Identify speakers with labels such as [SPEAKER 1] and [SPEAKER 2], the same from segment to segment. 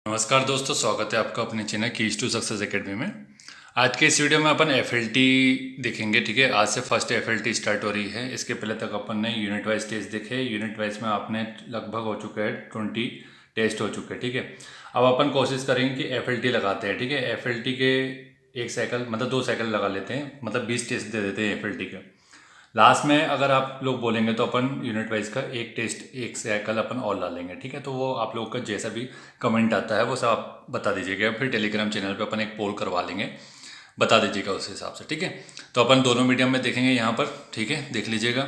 [SPEAKER 1] नमस्कार दोस्तों, स्वागत है आपका अपने channel keys to success academy में। आज के इस वीडियो में अपन एफएलटी देखेंगे। ठीक है, आज से फर्स्ट एफएलटी स्टार्ट हो रही है। इसके पहले तक अपन ने यूनिट वाइज टेस्ट देखे। यूनिट वाइज में आपने लगभग हो चुके हैं 20 टेस्ट हो चुके हैं। ठीक है, अब अपन कोशिश करेंगे कि एफएलटी लगाते हैं। ठीक है, एफएलटी के एक साइकिल मतलब 2 साइकिल लगा लेते हैं, मतलब 20 टेस्ट दे देते हैं एफएलटी के। लास्ट में अगर आप लोग बोलेंगे तो अपन यूनिट वाइज का एक टेस्ट एक साइकिल अपन और ला लेंगे। ठीक है, तो वो आप लोग का जैसा भी कमेंट आता है वो सब आप बता दीजिएगा। फिर टेलीग्राम चैनल पे अपन एक पोल करवा लेंगे, बता दीजिएगा उस हिसाब से। ठीक है, तो अपन दोनों मीडियम में देखेंगे यहाँ पर। ठीक है, देख लीजिएगा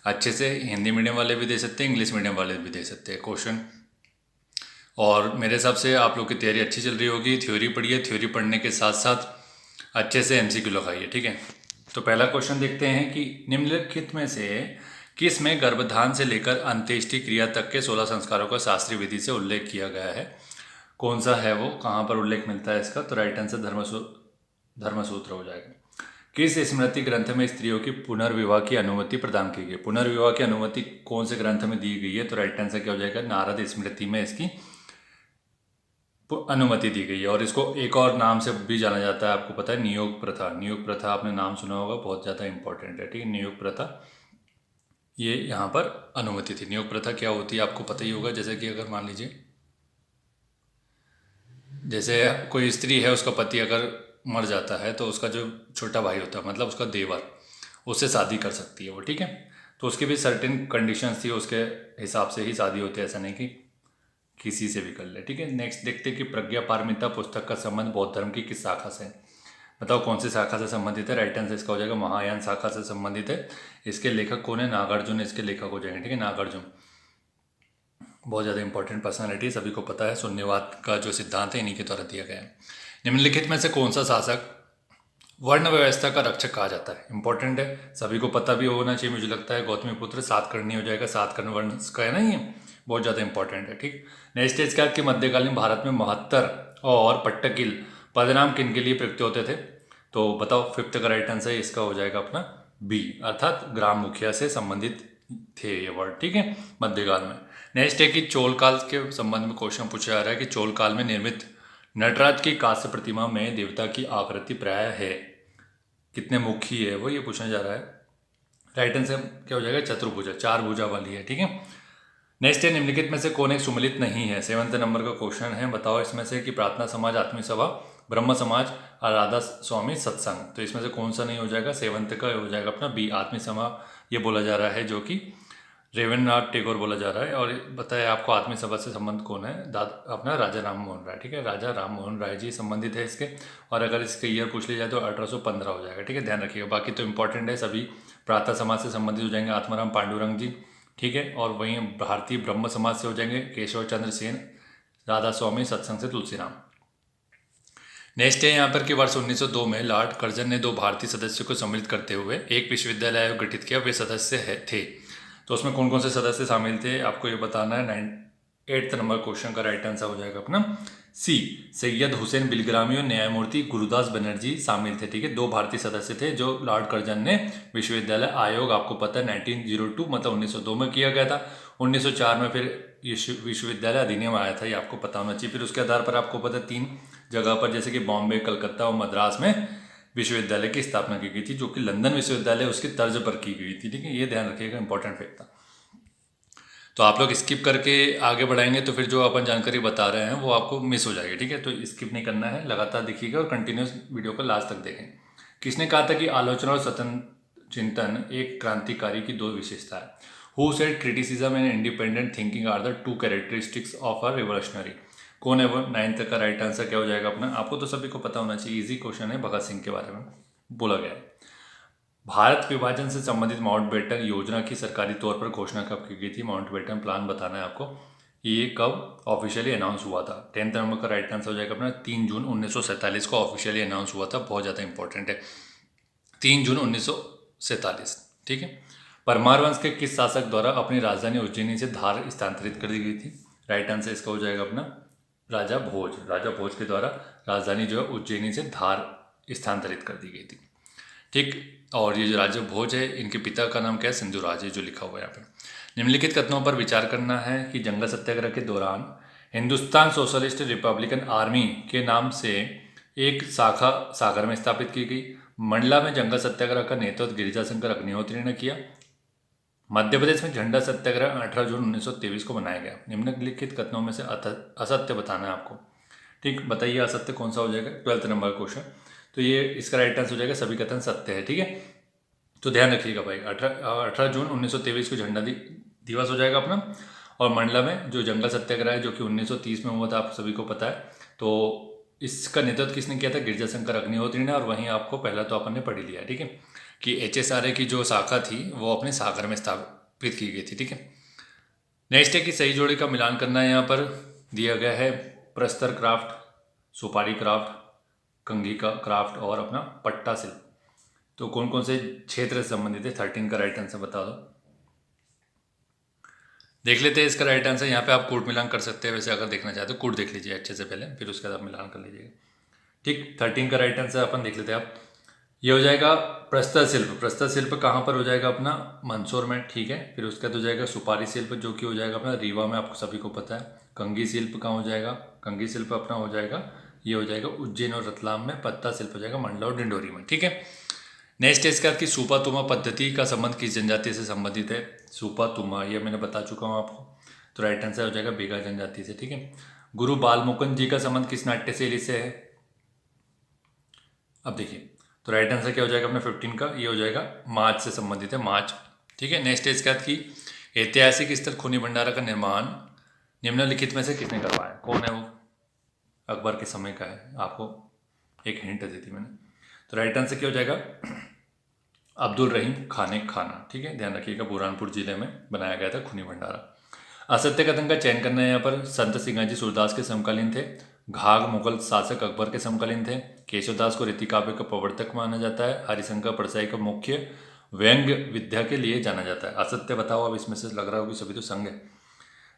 [SPEAKER 1] अच्छे से। हिंदी मीडियम वाले भी दे सकते हैं, इंग्लिश मीडियम वाले भी दे सकते हैं क्वेश्चन। और मेरे हिसाब से आप लोग की तैयारी अच्छी चल रही होगी। थ्योरी पढ़िए, थ्योरी पढ़ने के साथ साथ अच्छे से एमसीक्यू लगाइए। ठीक है, तो पहला क्वेश्चन देखते हैं कि निम्नलिखित में से किस में गर्भधान से लेकर अंत्येष्टि क्रिया तक के 16 संस्कारों का शास्त्रीय विधि से उल्लेख किया गया है। कौन सा है वो, कहाँ पर उल्लेख मिलता है इसका? तो राइट आंसर धर्मसूत्र हो जाएगा। किस स्मृति ग्रंथ में स्त्रियों की पुनर्विवाह की अनुमति प्रदान की गई? पुनर्विवाह की अनुमति कौन से ग्रंथ में दी गई है? तो राइट आंसर क्या हो जाएगा? नारद स्मृति में इसकी अनुमति दी गई है। और इसको एक और नाम से भी जाना जाता है, आपको पता है, नियोग प्रथा। नियोग प्रथा आपने नाम सुना होगा, बहुत ज़्यादा इंपॉर्टेंट है। ठीक है, नियोग प्रथा ये यहाँ पर अनुमति थी। नियोग प्रथा क्या होती है आपको पता ही होगा। जैसे कि अगर मान लीजिए, जैसे कोई स्त्री है, उसका पति अगर मर जाता है तो उसका जो छोटा भाई होता है, मतलब उसका देवर, उससे शादी कर सकती है वो। ठीक है, तो उसकी भी सर्टेन कंडीशंस थी, उसके हिसाब से ही शादी होती है, ऐसा नहीं कि किसी से भी कर ले। ठीक है, नेक्स्ट देखते हैं कि प्रज्ञा पारमिता पुस्तक का संबंध बौद्ध धर्म की किस शाखा से है? बताओ कौन सी शाखा से संबंधित है? राइट आंसर इसका हो जाएगा महायान शाखा से संबंधित है। इसके लेखक कौन है? नागार्जुन इसके लेखक हो जाएंगे। ठीक है, नागार्जुन बहुत ज़्यादा इंपॉर्टेंट पर्सनालिटी, सभी को पता है। शून्यवाद का जो सिद्धांत है इन्हीं के द्वारा दिया गया है। निम्नलिखित में से कौन सा शासक वर्ण व्यवस्था का रक्षक कहा जाता है? इंपॉर्टेंट है, सभी को पता भी होना चाहिए मुझे लगता है। गौतमी पुत्र सातकर्णी हो जाएगा। सातकर्ण वर्ण का है ना, ये बहुत ज़्यादा इंपॉर्टेंट है। ठीक, नेक्स्ट इसका कि मध्यकालीन भारत में महत्तर और पट्टकिल पदनाम किन के लिए प्रयुक्त होते थे? तो बताओ, फिफ्थ का राइट आंसर इसका हो जाएगा अपना बी, अर्थात ग्राम मुखिया से संबंधित थे ये वर्ड। ठीक है, मध्यकाल में। नेक्स्ट है कि चोल काल के संबंध में क्वेश्चन पूछा जा रहा है कि चोल काल में निर्मित नटराज की कांस्य प्रतिमा में देवता की आकृति प्राय है कितने मुखी है वो, ये पूछा जा रहा है। राइट आंसर क्या हो जाएगा? चतुर्भुजा, 4 भुजा वाली है। ठीक है, नेक्स्ट है निम्नलिखित में से कौन एक सुमिलित नहीं है? 7th नंबर का क्वेश्चन है। बताओ इसमें से कि प्रार्थना समाज, आत्मी सभा, ब्रह्म समाज और राधा स्वामी सत्संग। तो इसमें से कौन सा नहीं हो जाएगा? 7th का हो जाएगा अपना बी, आत्मी सभा। ये बोला जा रहा है जो कि रविन्द्रनाथ टैगोर बोला जा रहा है। और बताया आपको आत्मी सभा से संबंध कौन है? अपना राजा राम मोहन राय। ठीक है, राजा राम मोहन राय जी संबंधित है इसके। और अगर इसके ईयर पूछ लिया जाए तो 1815 हो जाएगा। ठीक है, ध्यान रखिएगा। बाकी तो इंपॉर्टेंट है, सभी प्रातः समाज से संबंधित हो जाएंगे, आत्माराम पांडुरंग जी। ठीक है, और वहीं भारतीय ब्रह्म समाज से हो जाएंगे केशव चंद्र सेन, राधा स्वामी, सत्संग से तुलसीराम। नेक्स्ट है यहाँ पर कि वर्ष 1902 में लॉर्ड कर्जन ने 2 भारतीय सदस्यों को सम्मिलित करते हुए एक विश्वविद्यालय आयोग गठित किया। वे सदस्य थे, तो उसमें कौन कौन से सदस्य शामिल थे आपको ये बताना है। 8th नंबर क्वेश्चन का राइट आंसर हो जाएगा अपना सी, सैयद हुसैन बिलग्रामी और न्यायमूर्ति गुरुदास बनर्जी शामिल थे। ठीक है, 2 भारतीय सदस्य थे जो लॉर्ड कर्जन ने विश्वविद्यालय आयोग, आपको पता है 1902 मतलब 1902 में किया गया था। 1904 में फिर विश्वविद्यालय अधिनियम आया था, ये आपको पता होना चाहिए। फिर उसके आधार पर आपको पता है 3 जगह पर, जैसे कि बॉम्बे, कलकत्ता और मद्रास में विश्वविद्यालय की स्थापना की गई थी, जो कि लंदन विश्वविद्यालय उसकी तर्ज पर की गई थी। ठीक है, ये ध्यान रखिएगा, इंपॉर्टेंट फैक्ट था। तो आप लोग स्किप करके आगे बढ़ाएंगे तो फिर जो अपन जानकारी बता रहे हैं वो आपको मिस हो जाएगी। ठीक है, तो स्किप नहीं करना है, लगातार देखिएगा और कंटिन्यूस वीडियो को लास्ट तक देखें। किसने कहा था कि आलोचना और स्वतंत्र चिंतन एक क्रांतिकारी की 2 विशेषता है? Who said criticism and independent thinking are the 2 characteristics of a revolutionary? कौन है वो? 9th का राइट आंसर क्या हो जाएगा अपना? आपको तो सभी को पता होना चाहिए, इजी क्वेश्चन है, भगत सिंह के बारे में बोला गया है। भारत विभाजन से संबंधित माउंटबेटन योजना की सरकारी तौर पर घोषणा कब की गई थी? माउंटबेटन प्लान बताना है आपको, ये कब ऑफिशियली अनाउंस हुआ था? 10th नंबर का राइट आंसर हो जाएगा अपना 3 जून 1947 को ऑफिशियली अनाउंस हुआ था। बहुत ज़्यादा इंपॉर्टेंट है, 3 जून 1947। ठीक है, परमार वंश के किस शासक द्वारा अपनी राजधानी उज्जैनी से धार स्थानांतरित कर दी गई थी? राइट आंसर इसका हो जाएगा अपना राजा भोज। राजा भोज के द्वारा राजधानी जो है उज्जैनी से धार स्थानांतरित कर दी गई थी। ठीक, और ये जो राजा भोज है इनके पिता का नाम क्या है? सिंधुराज है, जो लिखा हुआ है यहाँ पे। निम्नलिखित कथनों पर विचार करना है कि जंगल सत्याग्रह के दौरान हिंदुस्तान सोशलिस्ट रिपब्लिकन आर्मी के नाम से एक शाखा सागर में स्थापित की गई। मंडला में जंगल सत्याग्रह का नेतृत्व गिरिजाशंकर अग्निहोत्री ने किया। मध्य प्रदेश में झंडा सत्याग्रह 18 जून 1923 को मनाया गया। निम्नलिखित कथनों में से असत्य बताना है आपको। ठीक, बताइए असत्य कौन सा हो जाएगा। 12th number question. तो ये इसका राइट आंसर हो जाएगा सभी कथन सत्य है। ठीक है, तो ध्यान रखिएगा भाई। 18 जून 1923 को झंडा दिवस हो जाएगा अपना। और मंडला में जो जंगल सत्याग्रह है जो कि 1930 में हुआ था, आप सभी को पता है। तो इसका नेतृत्व किसने किया था? गिरिजाशंकर अग्निहोत्री ने। और वहीं आपको पहला तो अपन ने पढ़ ही लिया, ठीक है, कि HSRA की जो शाखा थी वो अपने सागर में स्थापित की गई थी। ठीक है, नेक्स्ट है कि सही जोड़े का मिलान करना है। यहाँ पर दिया गया है प्रस्तर क्राफ्ट, सुपारी क्राफ्ट, कंघी का क्राफ्ट और अपना पट्टा शिल्प। तो कौन कौन से क्षेत्र से संबंधित है? 13 का राइट आंसर बता दो। देख लेते हैं इसका राइट आंसर। यहाँ पे आप कूट मिलान कर सकते हैं। वैसे अगर देखना चाहते हो कूट देख लीजिए अच्छे से पहले, फिर उसके बाद आप मिलान कर लीजिएगा। ठीक, 13 का राइट आंसर अपन देख लेते हैं आप। ये हो जाएगा प्रस्तर शिल्प। प्रस्तर शिल्प कहाँ पर हो जाएगा? अपना मंदसौर में। ठीक है, फिर उसके बाद हो जाएगा सुपारी शिल्प जो कि हो जाएगा अपना रीवा में, आपको सभी को पता है। कंघी शिल्प कहाँ हो जाएगा? कंघी शिल्प अपना हो जाएगा, ये हो जाएगा उज्जैन और रतलाम में। पत्ता शिल्प हो जाएगा मंडला और डिंडोरी में। ठीक है, नेक्स्ट है इसका कि सूपा तुमा पद्धति का संबंध किस जनजाति से संबंधित है? सूपा तुमा ये मैंने बता चुका हूँ आपको। तो राइट आंसर हो जाएगा बेगा जनजाति से। ठीक है, गुरु बाल मुकुंद जी का संबंध किस नाट्य शैली से है? अब देखिए, तो राइट आंसर क्या हो जाएगा अपना 15 का? ये हो जाएगा मार्च से संबंधित है, मार्च। ठीक है, नेक्स्ट है इसका कि ऐतिहासिक स्थल खूनी भंडारा का निर्माण निम्नलिखित में से किसने करवाया? कौन है वो? अकबर के समय का है। आपको एक हिंट दी थी मैंने। तो राइट आंसर क्या हो जाएगा? अब्दुल रहीम खाने खाना। ठीक है, ध्यान रखिएगा, बुरहानपुर जिले में बनाया गया था खूनी भंडारा। असत्य कथन का चयन करना है यहाँ पर। संत सिंगाजी सूरदास के समकालीन थे। घाघ मुगल शासक अकबर के समकालीन थे। केशवदास को रीति काव्य का प्रवर्तक माना जाता है। हरिशंकर परसाई को मुख्य व्यंग्य विद्या के लिए जाना जाता है। असत्य बताओ। अब इसमें से लग रहा होगा सभी तो संग है।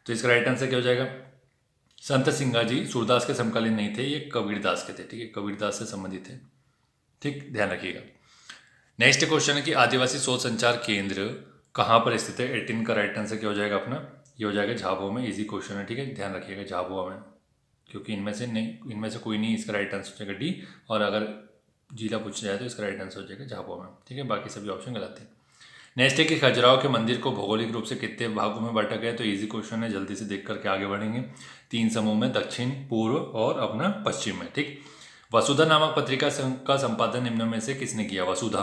[SPEAKER 1] तो इसका राइट आंसर क्या हो जाएगा? संत सिंगाजी सूरदास के समकालीन नहीं थे, ये कबीरदास के थे। ठीक है, कबीरदास से संबंधित थे। ठीक, ध्यान रखिएगा। नेक्स्ट क्वेश्चन है कि आदिवासी शोध संचार केंद्र कहाँ पर स्थित है? 18 का राइट आंसर क्या हो जाएगा अपना? ये हो जाएगा झाबुआ में। इजी क्वेश्चन है। ठीक है, ध्यान रखिएगा झाबुआ में, क्योंकि इनमें से कोई नहीं। इसका राइट आंसर हो जाएगा डी। और अगर जिला पूछा जाए तो इसका राइट आंसर हो जाएगा झाबुआ में। ठीक है, बाकी सभी ऑप्शन गलत है। नेक्स्ट है कि खजुराहो के मंदिर को भौगोलिक रूप से कितने भागों में बांटा गया? तो इजी क्वेश्चन है, जल्दी से देख करके आगे बढ़ेंगे। 3 समूह में, दक्षिण, पूर्व और अपना पश्चिम में। ठीक, वसुधा नामक पत्रिका का संपादन निम्न में से किसने किया? वसुधा।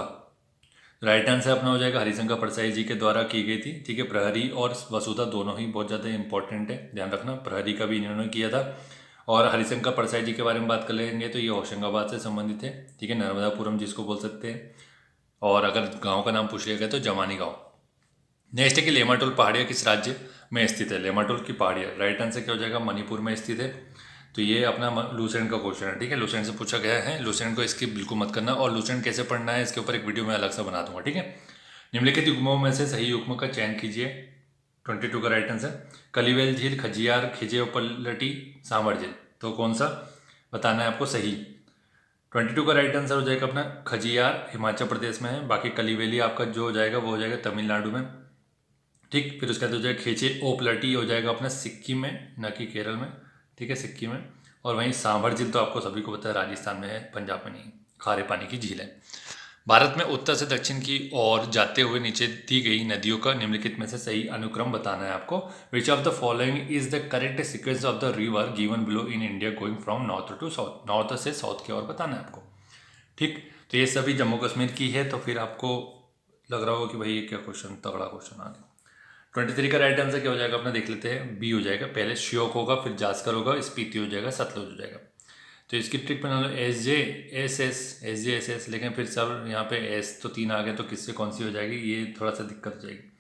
[SPEAKER 1] राइट आंसर अपना हो जाएगा हरिशंकर परसाई जी के द्वारा की गई थी। ठीक है, प्रहरी और वसुधा दोनों ही बहुत ज़्यादा इंपॉर्टेंट है, ध्यान रखना। प्रहरी का भी इन्होंने किया था। और हरिशंकर परसाई जी के बारे में बात कर लेंगे तो ये होशंगाबाद से संबंधित है। ठीक है, नर्मदापुरम जिसको बोल सकते हैं। और अगर गांव का नाम पूछ लिया गया तो जमानी गांव। नेक्स्ट है कि लेमाटोल पहाड़ियाँ किस राज्य में स्थित है? लेमाटोल की पहाड़ियाँ, राइट आंसर क्या हो जाएगा? मणिपुर में स्थित है। तो ये अपना लूसेंट का क्वेश्चन है। ठीक है, लूसेंट से पूछा गया है। लूसेंट को स्किप बिल्कुल मत करना। और लूसेंट कैसे पढ़ना है इसके ऊपर एक वीडियो मैं अलग से बना दूंगा। ठीक है, निम्नलिखित युग्मों में से सही युग्म का चयन कीजिए। 22 का राइट आंसर कलिवेल झील, खजियार, खिजे पलटी, सांभर झील। तो कौन सा बताना है आपको सही? 22 का राइट आंसर हो जाएगा अपना खजियार, हिमाचल प्रदेश में है। बाकी कलिवेली आपका जो हो जाएगा वो हो जाएगा तमिलनाडु में। ठीक, फिर उसके बाद हो जाएगा खिचे ओपलटी हो जाएगा अपना सिक्किम में, न कि केरल में। ठीक है, सिक्किम में। और वहीं सांभर झील तो आपको सभी को पता है राजस्थान में है, पंजाब में नहीं। खारे पानी की झील है। भारत में उत्तर से दक्षिण की ओर जाते हुए नीचे दी गई नदियों का निम्नलिखित में से सही अनुक्रम बताना है आपको। Which of the following is the correct sequence of the river given below in India going from north to south? North से साउथ की ओर बताना है आपको। ठीक, तो ये सभी जम्मू कश्मीर की है। तो फिर आपको लग रहा होगा कि भाई ये क्या क्वेश्चन, तगड़ा क्वेश्चन आ गया। 23 का राइट आंसर क्या हो जाएगा अपना देख लेते हैं। बी हो जाएगा। पहले श्योक होगा, फिर जास्कर होगा, स्पीति हो जाएगा, सतलुज हो जाएगा। तो इसकी ट्रिक बना लो SJ SS, लेकिन फिर सब यहाँ पे एस तो 3 आ गए, तो किससे कौन सी हो जाएगी? ये थोड़ा सा दिक्कत हो जाएगी।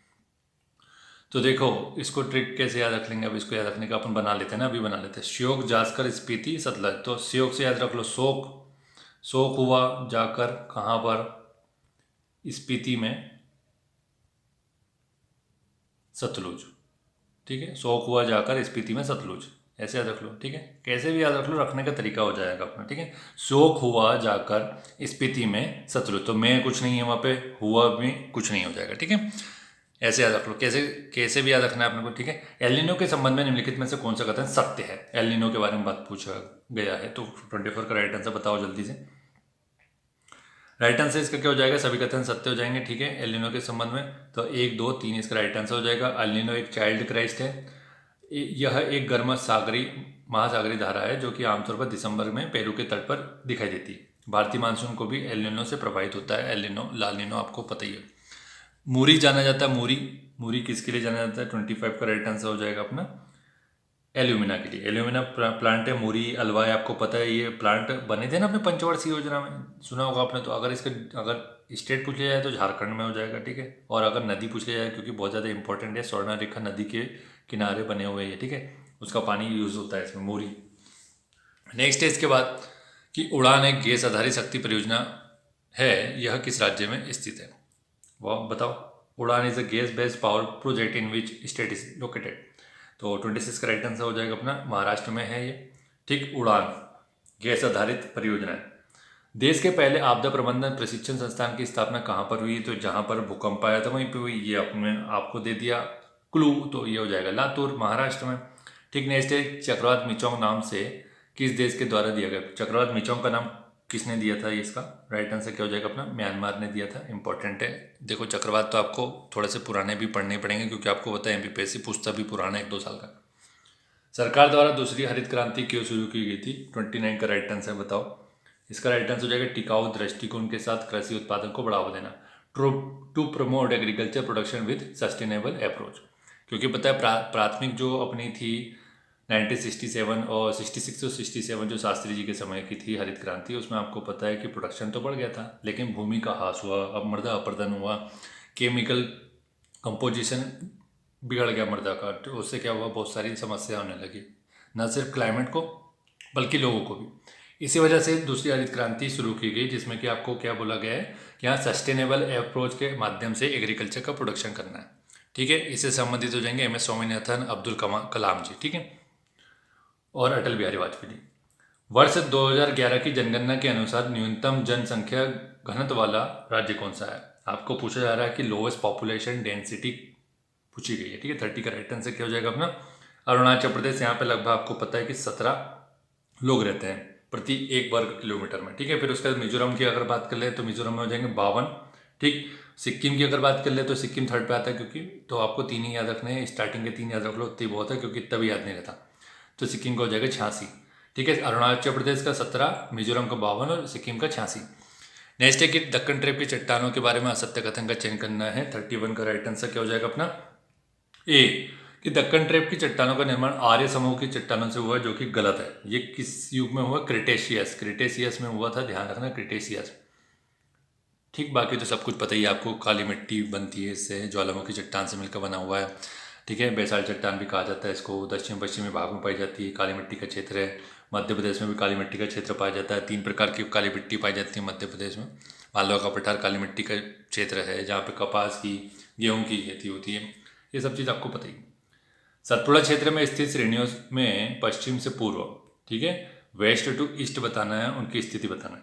[SPEAKER 1] तो देखो इसको ट्रिक कैसे याद रख लेंगे? अब इसको याद रखने का अपन बना लेते हैं ना, अभी बना लेते हैं। श्योक, जास्कर, स्पीति, सतलज। तो श्योक से याद रख लो शोक हुआ जाकर कहाँ पर? स्पीति में, सतलुज। ठीक है, शोक हुआ जाकर स्पीति में सतलुज, ऐसे याद रख लो। ठीक है, कैसे भी याद रख लो, रखने का तरीका हो जाएगा अपना। ठीक है, शोक हुआ जाकर स्पीति में सतलुज। तो मैं कुछ नहीं है वहाँ पे, हुआ भी कुछ नहीं हो जाएगा। ठीक है, ऐसे याद रख लो, कैसे कैसे भी याद रखना है अपने को, ठीक है। एल नीनो के संबंध में निम्नलिखित में से कौन सा कथन सत्य है? एल नीनो के बारे में बात पूछा गया है, तो 24 का राइट आंसर बताओ जल्दी से। राइट आंसर इसका क्या हो जाएगा? सभी कथन सत्य हो जाएंगे, ठीक है, एल नीनो के संबंध में। तो 1, 2, 3 इसका राइट आंसर हो जाएगा। एल नीनो एक चाइल्ड क्राइस्ट है। यह एक गर्म महासागरीय धारा है जो कि आमतौर पर दिसंबर में पेरू के तट पर दिखाई देती है। भारतीय मानसून को भी एल नीनो से प्रभावित होता है। एल नीनो, लाल नीनो आपको पता ही है। मूरी जाना जाता है, मूरी किसके लिए जाना जाता है? 25 का राइट आंसर हो जाएगा अपना एल्यूमिना के लिए। एल्यूमिना प्लांट है, मूरी अलवाय आपको पता है, ये प्लांट बने थे ना अपने पंचवर्षीय योजना में, सुना होगा आपने। तो अगर स्टेट पूछ लिया जाए तो झारखंड में हो जाएगा, ठीक है। और अगर नदी पूछ लिया जाए, क्योंकि बहुत ज़्यादा इंपॉर्टेंट है, स्वर्णरेखा नदी के किनारे बने हुए हैं, ठीक है, उसका पानी यूज़ होता है इसमें, मूरी। नेक्स्ट है इसके बाद कि उड़ान एक गैस आधारित शक्ति परियोजना है, यह किस राज्य में स्थित है? वह बताओ। उड़ान is a gas based power project in which state is located. तो 26 का राइट आंसर हो जाएगा अपना महाराष्ट्र में है ये, ठीक। उड़ान गैस आधारित परियोजना है। देश के पहले आपदा प्रबंधन प्रशिक्षण संस्थान की स्थापना कहाँ पर हुई? तो जहाँ पर भूकंप आया था वहीं पे हुई। ये अपने आपको दे दिया क्लू, तो ये हो जाएगा लातूर, महाराष्ट्र में, ठीक। नेक्स्ट है चक्रवात मिचोंग नाम से किस देश के द्वारा दिया गया? चक्रवात मिचोंग का नाम किसने दिया था? इसका राइट आंसर क्या हो जाएगा अपना? म्यांमार ने दिया था। इंपॉर्टेंट है, देखो चक्रवात तो आपको थोड़े से पुराने भी पढ़ने पड़ेंगे, क्योंकि आपको पता है एमपीपीएससी पूछता भी पुराना 1-2 साल का। सरकार द्वारा दूसरी हरित क्रांति क्यों शुरू की गई थी? 29 का राइट आंसर बताओ। इसका राइट आंसर हो जाएगा टिकाऊ दृष्टिकोण के साथ कृषि उत्पादन को बढ़ावा देना, to promote agriculture production with sustainable approach. क्योंकि पता है प्राथमिक जो अपनी थी 1967 और 66 और 67 जो शास्त्री जी के समय की थी हरित क्रांति, उसमें आपको पता है कि प्रोडक्शन तो बढ़ गया था, लेकिन भूमि का ह्रास हुआ, अब मृदा अपरदन हुआ, केमिकल कंपोजिशन बिगड़ गया मृदा का, तो उससे क्या हुआ, बहुत सारी समस्या होने लगी, न सिर्फ क्लाइमेट को बल्कि लोगों को भी। इसी वजह से दूसरी हरित क्रांति शुरू की गई, जिसमें कि आपको क्या बोला गया है कि यहाँ सस्टेनेबल अप्रोच के माध्यम से एग्रीकल्चर का प्रोडक्शन करना है, ठीक है। इससे संबंधित हो जाएंगे MS स्वामीनाथन, अब्दुल कलाम जी, ठीक है, और अटल बिहारी वाजपेयी जी। वर्ष 2011 की जनगणना के अनुसार न्यूनतम जनसंख्या घनत्व वाला राज्य कौन सा है? आपको पूछा जा रहा है कि लोवेस्ट पॉपुलेशन डेंसिटी पूछी गई है, ठीक है। 30 का राइट आंसर क्या हो जाएगा अपना? अरुणाचल प्रदेश। यहाँ पे लगभग आपको पता है कि 17 लोग रहते हैं प्रति 1 वर्ग किलोमीटर में, ठीक है। फिर उसके बाद मिजोरम की अगर बात कर ले तो मिजोरम में हो जाएंगे 52, ठीक। सिक्किम की अगर बात कर ले तो सिक्किम थर्ड पे आता है, क्योंकि तो आपको 3 ही याद रखने हैं, स्टार्टिंग के 3 याद रख लो, उतनी बहुत है, क्योंकि इतना भी याद नहीं रहता। तो सिक्किम का हो जाएगा 86, ठीक है। अरुणाचल प्रदेश का 17, मिजोरम का 52 और सिक्किम का 86। नेक्स्ट है कि दक्कन ट्रेप की चट्टानों के बारे में असत्य कथन का चयन करना है। 31 का राइट आंसर क्या हो जाएगा अपना? ए, कि दक्कन ट्रेप की चट्टानों का निर्माण आर्य समूह की चट्टानों से हुआ, जो कि गलत है। ये किस युग में हुआ? क्रिटेशियस में हुआ था, ध्यान रखना, क्रिटेशियस, ठीक। बाकी तो सब कुछ पता ही है आपको, काली मिट्टी बनती है इससे, ज्वालामुखी चट्टान से मिलकर बना हुआ है, ठीक है। बैसाल चट्टान भी कहा जाता है इसको। दक्षिण पश्चिमी भाग में पाई जाती है, काली मिट्टी का क्षेत्र है। मध्य प्रदेश में भी काली मिट्टी का क्षेत्र पाया जाता है। 3 प्रकार की काली मिट्टी पाई जाती है मध्य प्रदेश में। मालवा का पठार काली मिट्टी का क्षेत्र है, जहाँ पे कपास की, गेहूँ की खेती होती है। ये सब चीज़ आपको पता ही। सतपुड़ा क्षेत्र में स्थित श्रेणियों में पश्चिम से पूर्व, ठीक है, वेस्ट टू ईस्ट बताना है, उनकी स्थिति बताना है।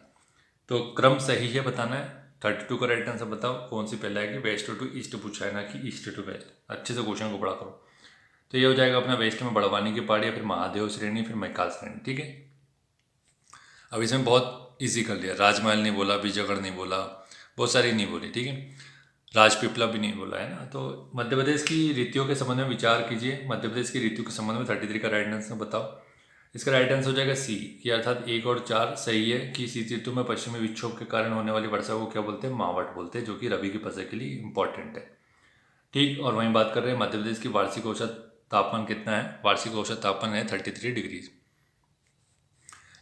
[SPEAKER 1] तो क्रम सही है बताना है। 32 का राइट आंसर बताओ कौन सी पहला है, कि वेस्ट टू ईस्ट पूछा है ना कि ईस्ट टू वेस्ट। अच्छे से क्वेश्चन को पढ़ा करो। तो ये हो जाएगा अपना वेस्ट में बड़वानी की पहाड़ी, फिर महादेव श्रेणी, फिर मैकाल श्रेणी, ठीक है। अब इसमें बहुत इजी कर लिया, राजमहल नहीं बोला, विजयगढ़ नहीं बोला, बहुत सारी नहीं बोली, ठीक है। राजपीपला भी नहीं बोला है ना। तो मध्य प्रदेश की ऋतुओं के संबंध में विचार कीजिए। मध्य प्रदेश की ऋतु के संबंध में 33 का राइट आंसर बताओ। इसका राइट आंसर हो जाएगा सी, कि अर्थात 1 और 4 सही है, कि शीत ऋतु में पश्चिमी विक्षोभ के कारण होने वाली वर्षा को क्या बोलते हैं? मावट बोलते हैं, जो कि रबी की फसल के लिए इंपॉर्टेंट है, ठीक। और वहीं बात कर रहे हैं मध्य प्रदेश की वार्षिक औसत तापमान कितना है? वार्षिक औसत तापमान है 33 डिग्री।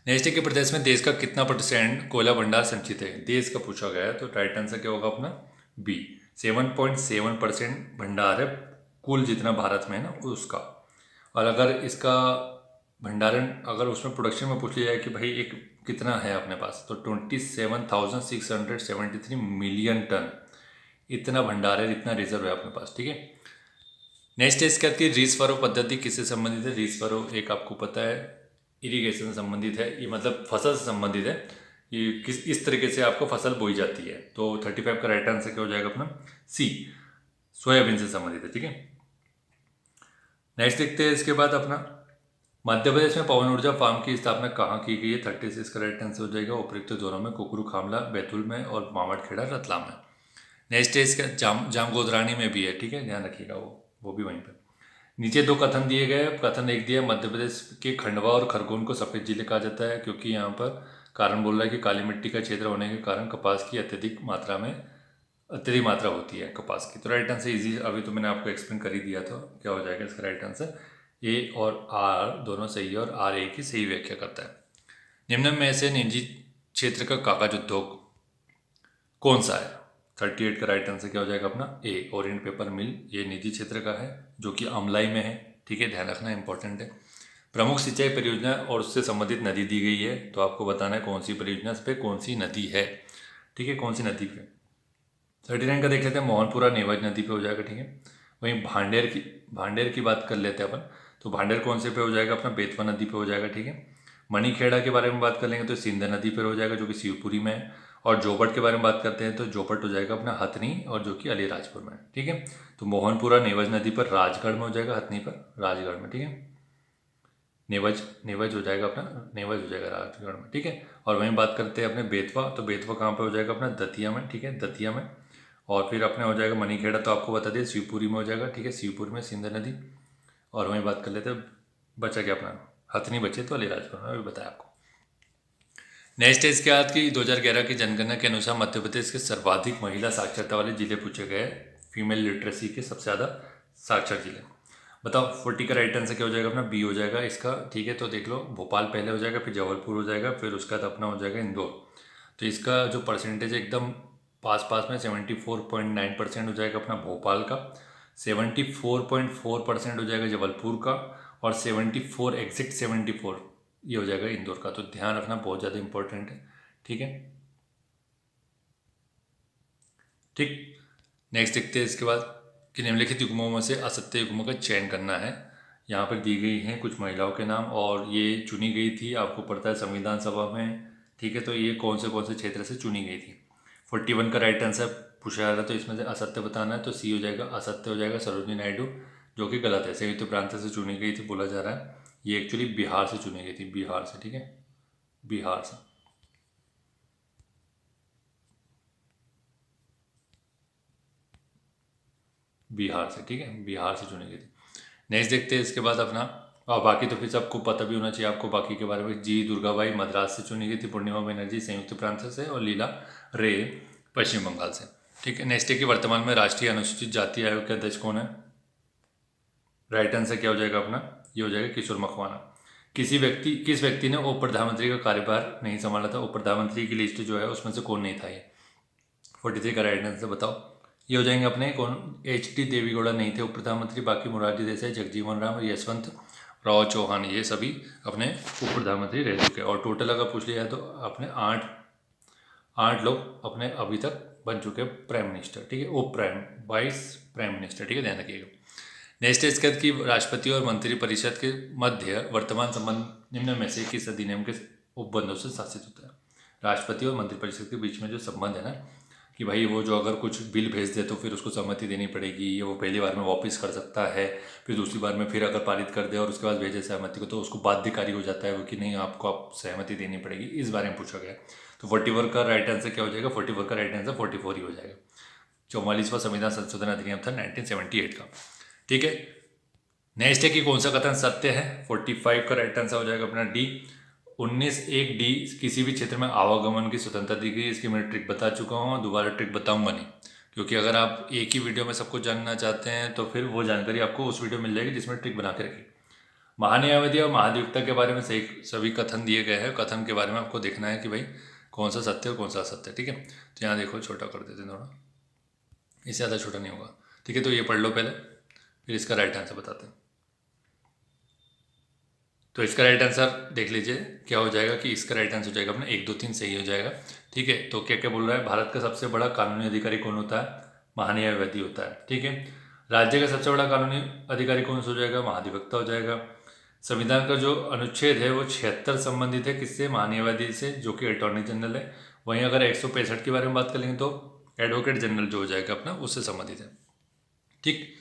[SPEAKER 1] नेक्स्ट है कि प्रदेश में देश का कितना % कोयला भंडार संचित है? देश का पूछा गया है, तो राइट आंसर क्या होगा अपना? बी, 7.7% भंडार है कुल जितना भारत में है ना उसका। और अगर इसका भंडारण, अगर उसमें प्रोडक्शन में पूछ लिया जाए कि भाई एक कितना है अपने पास, तो 27,673 मिलियन टन इतना भंडार है, इतना रिजर्व है अपने पास, ठीक है। नेक्स्ट है इसके बाद रीस फरो पद्धति किससे संबंधित है? रीस फरो एक आपको पता है इरिगेशन से संबंधित है, ये मतलब फसल से संबंधित है, ये किस इस तरीके से आपको फसल बोई जाती है। तो 35 का राइट आंसर क्या हो जाएगा अपना? सी, सोयाबीन से संबंधित है, ठीक है। नेक्स्ट देखते हैं इसके बाद अपना, मध्य प्रदेश में पवन ऊर्जा फार्म की स्थापना कहाँ की गई है? 36 का राइट आंसर हो जाएगा। उपयुक्त जोनों में कुकरू खामला बैतूल में और मावड़खेड़ा रतलाम में। नेक्स्ट है इसका जामगोदरानी में भी है, ठीक है, ध्यान रखिएगा, वो भी वहीं पर। नीचे दो कथन दिए गए। कथन एक दिया, मध्य प्रदेश के खंडवा और खरगोन को सफ़ेद जिले कहा जाता है क्योंकि यहाँ पर कारण बोल रहा है कि काली मिट्टी का क्षेत्र होने के कारण कपास की अत्यधिक मात्रा होती है कपास की। तो राइट आंसर इजी, अभी तो मैंने आपको एक्सप्लेन कर ही दिया था। क्या हो जाएगा इसका राइट आंसर? ए और आर दोनों सही है और आर ए की सही व्याख्या करता है। निम्न में से निजी क्षेत्र का कागज उद्योग कौन सा है? 38 का राइट आंसर क्या हो जाएगा अपना? ए, ओरिएंट पेपर मिल। ये निजी क्षेत्र का है जो कि अमलाई में है, ठीक है, ध्यान रखना इंपॉर्टेंट है। प्रमुख सिंचाई परियोजना और उससे संबंधित नदी दी गई है, तो आपको बताना है कौन सी परियोजना पे कौन सी नदी है, ठीक है, कौन सी नदी पे। 39 का देख लेते हैं, मोहनपुरा नेवज नदी पे हो जाएगा, ठीक है। वहीं भांडेर की बात कर लेते हैं अपन, तो भांडेर कौन से पे हो जाएगा अपना? बेतवा नदी पे हो जाएगा, ठीक है। मणिखेड़ा के बारे में बात कर लेंगे तो सिंध नदी पर हो जाएगा जो कि शिवपुरी में है। और जोपट के बारे में बात करते हैं तो जोपट हो जाएगा अपना हथनी और जो कि अलीराजपुर में, ठीक है। तो मोहनपुरा नेवज नदी पर राजगढ़ में हो जाएगा, हथनी पर राजगढ़ में, ठीक है। नेवज हो जाएगा अपना, नेवज हो जाएगा राजगढ़ में, ठीक है। और वहीं बात करते हैं अपने बेतवा, तो बेतवा कहाँ पे हो जाएगा अपना? दतिया में, ठीक है, दतिया में। और फिर अपने हो जाएगा मणिखेड़ा, तो आपको बता दिया शिवपुरी में हो जाएगा, ठीक है, शिवपुरी में सिंध नदी। और वहीं बात कर लेते हैं, बचा क्या अपना? हथनी बचे तो अलीराजपुर में, अभी बताया आपको। नेक्स्ट है इसके बाद की 2011 की जनगणना के अनुसार मध्य प्रदेश के सर्वाधिक महिला साक्षरता वाले जिले पूछे गए, फीमेल लिटरेसी के सबसे ज़्यादा साक्षर जिले। बताओ 40 का राइट आंसर क्या हो जाएगा अपना? बी हो जाएगा इसका, ठीक है। तो देख लो, भोपाल पहले हो जाएगा, फिर जबलपुर हो जाएगा, फिर उसका बाद अपना हो जाएगा इंदौर। तो इसका जो परसेंटेज है एकदम पास में 74.9% हो जाएगा अपना भोपाल का, 74.4% हो जाएगा जबलपुर का, और 74 एग्जैक्ट 74 ये हो जाएगा इंदौर का। तो ध्यान रखना, बहुत ज़्यादा इंपॉर्टेंट है, ठीक है, ठीक। नेक्स्ट देखते हैं इसके बाद कि निम्नलिखित युग्मों में से असत्य युग्मों का चयन करना है। यहाँ पर दी गई हैं कुछ महिलाओं के नाम और ये चुनी गई थी, आपको पता है, संविधान सभा में, ठीक है। तो ये कौन से क्षेत्र से चुनी गई थी? 41 का राइट आंसर पूछा जा रहा है, तो इसमें से असत्य बताना है, तो सी हो जाएगा, असत्य हो जाएगा सरोजिनी नायडू, जो कि गलत है। संयुक्त प्रांत से चुनी गई थी बोला जा रहा है, ये एक्चुअली बिहार से चुनी गई थी, बिहार से, ठीक है, बिहार से। बिहार से, ठीक है, बिहार से चुनी गई थी। नेक्स्ट देखते हैं इसके बाद अपना, और बाकी तो फिर सबको पता भी होना चाहिए आपको बाकी के बारे में। जी दुर्गाबाई मद्रास से चुनी गई थी, पूर्णिमा बनर्जी संयुक्त प्रांत से, और लीला रे पश्चिम बंगाल से, ठीक है। नेक्स्ट है कि वर्तमान में राष्ट्रीय अनुसूचित जाति आयोग के अध्यक्ष कौन है? राइट आंसर क्या हो जाएगा अपना? ये हो जाएगा किशोर मकवाना। किस व्यक्ति ने उप प्रधानमंत्री का कार्यभार नहीं संभाला था? उप प्रधानमंत्री की लिस्ट जो है उसमें से कौन नहीं था ये? 43 का राइट आंसर बताओ। ये हो जाएंगे अपने कौन? HD देवेगौड़ा नहीं थे उप प्रधानमंत्री, बाकी मोरारजी देसाई, जगजीवन राम और यशवंत राव चौहान, ये सभी अपने उप प्रधानमंत्री रह चुके हैं। और टोटल अगर पूछ लिया है तो अपने आठ लोग अपने अभी तक बन चुके हैं प्राइम मिनिस्टर, ठीक है, वाइस प्राइम मिनिस्टर, ठीक है, ध्यान रखिएगा। नेक्स्ट इसके बाद की राष्ट्रपति और मंत्रिपरिषद के मध्य वर्तमान संबंध निम्न में से किस अधिनियम के उपबंधों से शासित होता है? राष्ट्रपति और मंत्रिपरिषद के बीच में जो संबंध है ना, कि भाई वो जो अगर कुछ बिल भेज दे तो फिर उसको सहमति देनी पड़ेगी, ये वो पहली बार में वापस कर सकता है, फिर दूसरी बार में फिर अगर पारित कर दे और उसके बाद भेजे सहमति को तो उसको बाध्यकारी हो जाता है वो, कि नहीं आपको आप सहमति देनी पड़ेगी, इस बारे में पूछा गया। तो 41 का राइट आंसर क्या हो जाएगा? 41 का राइट आंसर 44 ही हो जाएगा। 44वां संविधान संशोधन अधिनियम था 1978 का, ठीक है। नेक्स्ट है कि कौन सा कथन सत्य है? 45 का राइट आंसर हो जाएगा अपना डी। 19(1)(d) किसी भी क्षेत्र में आवागमन की स्वतंत्रता दी गई। इसकी मैं ट्रिक बता चुका हूँ, दोबारा ट्रिक बताऊंगा नहीं, क्योंकि अगर आप एक ही वीडियो में सब कुछ जानना चाहते हैं तो फिर वो जानकारी आपको उस वीडियो मिल जाएगी जिसमें ट्रिक बना के रखी। महान्यायवादी और महाधिवक्ता के बारे में सभी कथन दिए गए हैं। कथन के बारे में आपको देखना है कि भाई कौन सा सत्य और कौन सा असत्य, ठीक है। तो यहाँ देखो, छोटा कर देते हैं थोड़ा, इससे ज़्यादा छोटा नहीं होगा, ठीक है। तो ये पढ़ लो पहले, फिर इसका राइट आंसर बताते हैं। तो इसका राइट आंसर देख लीजिए क्या हो जाएगा, कि इसका राइट आंसर हो जाएगा अपना 1, 2, 3 सही हो जाएगा, ठीक है। तो क्या क्या बोल रहा है? भारत का सबसे बड़ा कानूनी अधिकारी कौन होता है? महान्यायवादी होता है, ठीक है। राज्य का सबसे बड़ा कानूनी अधिकारी कौन सा हो जाएगा? महाधिवक्ता हो जाएगा। संविधान का जो अनुच्छेद है वो 76 संबंधित है किससे? महान्यायवादी से, जो कि अटॉर्नी जनरल है। वहीं अगर 165 के बारे में बात करेंगे तो एडवोकेट जनरल जो हो जाएगा अपना, उससे संबंधित है। ठीक।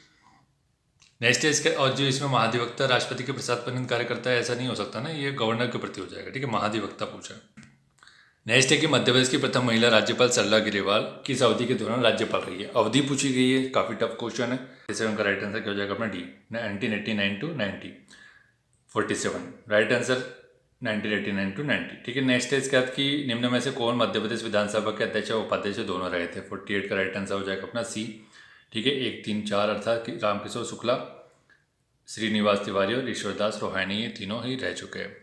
[SPEAKER 1] नेक्स्ट है इसका, और जो इसमें महाधिवक्ता राष्ट्रपति के प्रसाद पर्यंत कार्य करता है, ऐसा नहीं हो सकता ना, ये गवर्नर के प्रति हो जाएगा। ठीक है, महाधिवक्ता पूछा। नेक्स्ट है कि मध्य प्रदेश की प्रथम महिला राज्यपाल सरला ग्रेवाल किस अवधि के दौरान राज्यपाल रही है। अवधि पूछी गई है, काफ़ी टफ क्वेश्चन है। इसे उनका राइट आंसर क्या हो जाएगा अपना D, 1989 to 1947। Right answer 1989 to 90। ठीक है, नेक्स्ट है इसके बाद कि निम्न में से कौन मध्य प्रदेश विधानसभा के अध्यक्ष और उपाध्यक्ष दोनों रहे थे। 48 का राइट आंसर हो जाएगा अपना सी। ठीक है, 1, 3, 4 अर्थात रामकिशोर शुक्ला, श्रीनिवास तिवारी और ईश्वरदास रोहानी, ये तीनों ही रह चुके हैं।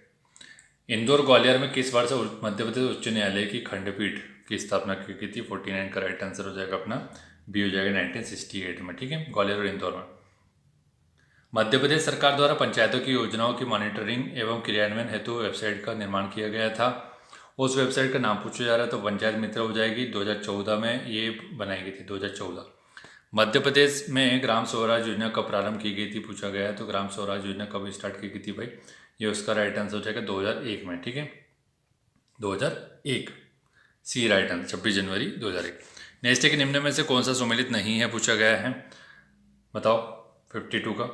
[SPEAKER 1] इंदौर ग्वालियर में किस वर्ष मध्य प्रदेश उच्च न्यायालय की खंडपीठ की स्थापना की थी। 49 का राइट आंसर हो जाएगा अपना बी, हो जाएगा 1968 में। ठीक है, ग्वालियर और इंदौर में। मध्य प्रदेश सरकार द्वारा पंचायतों की योजनाओं की मॉनिटरिंग एवं क्रियान्वयन हेतु वेबसाइट का निर्माण किया गया था। उस वेबसाइट का नाम पूछा जा रहा है तो पंचायत मित्र हो जाएगी। 2014 में ये बनाई गई थी, 2014। मध्य प्रदेश में ग्राम स्वराज योजना कब प्रारंभ की गई थी पूछा गया है, तो ग्राम स्वराज योजना कब स्टार्ट की गई थी भाई, ये उसका राइट आंसर हो जाएगा 2001 में। ठीक है, 2001 सी राइट आंसर, 26 जनवरी 2001। नेक्स्ट है कि निम्न में से कौन सा सुमेलित नहीं है पूछा गया है, बताओ 52 का।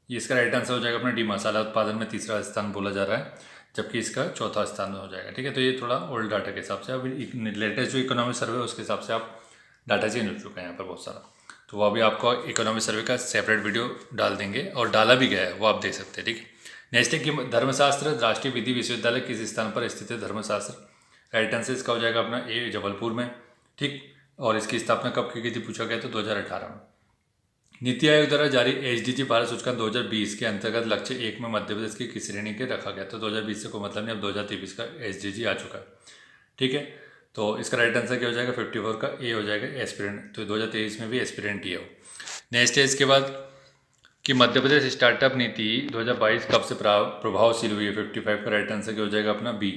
[SPEAKER 1] ये इसका राइट आंसर हो जाएगा अपना डी, मसाला उत्पादन में तीसरा स्थान बोला जा रहा है, जबकि इसका चौथा स्थान हो जाएगा। ठीक है, तो ये थोड़ा ओल्ड डाटा के हिसाब से, अभी लेटेस्ट जो इकोनॉमिक सर्वे उसके हिसाब से आप डाटा चेंज हो चुका है यहाँ पर बहुत सारा, तो वो अभी आपको इकोनॉमिक सर्वे का सेपरेट वीडियो डाल देंगे और डाला भी गया है, वो आप देख सकते हैं। ठीक है, नेक्स्ट है कि धर्मशास्त्र राष्ट्रीय विधि विश्वविद्यालय किस स्थान पर स्थित है। धर्मशास्त्र, राइट आंसर इसका हो जाएगा अपना ए, जबलपुर में। ठीक, और इसकी स्थापना कब की गई थी पूछा गया तो 2018 में। नीति आयोग द्वारा जारी एसडीजी भारत सूचकांक 2020 के अंतर्गत लक्ष्य 1 में मध्य प्रदेश की किस श्रेणी के रखा गया, तो 2020 से कोई मतलब नहीं, अब 2023 का एसडीजी आ चुका है। ठीक है, तो इसका राइट आंसर क्या हो जाएगा 54 का ए हो जाएगा एस्पिरेंट, तो 2023 में भी एस्पिरेंट ही हो। नेक्स्ट है इसके बाद कि मध्य प्रदेश स्टार्टअप नीति 2022 कब से प्रभावशील हुई है। 55 का राइट आंसर क्या हो जाएगा अपना बी,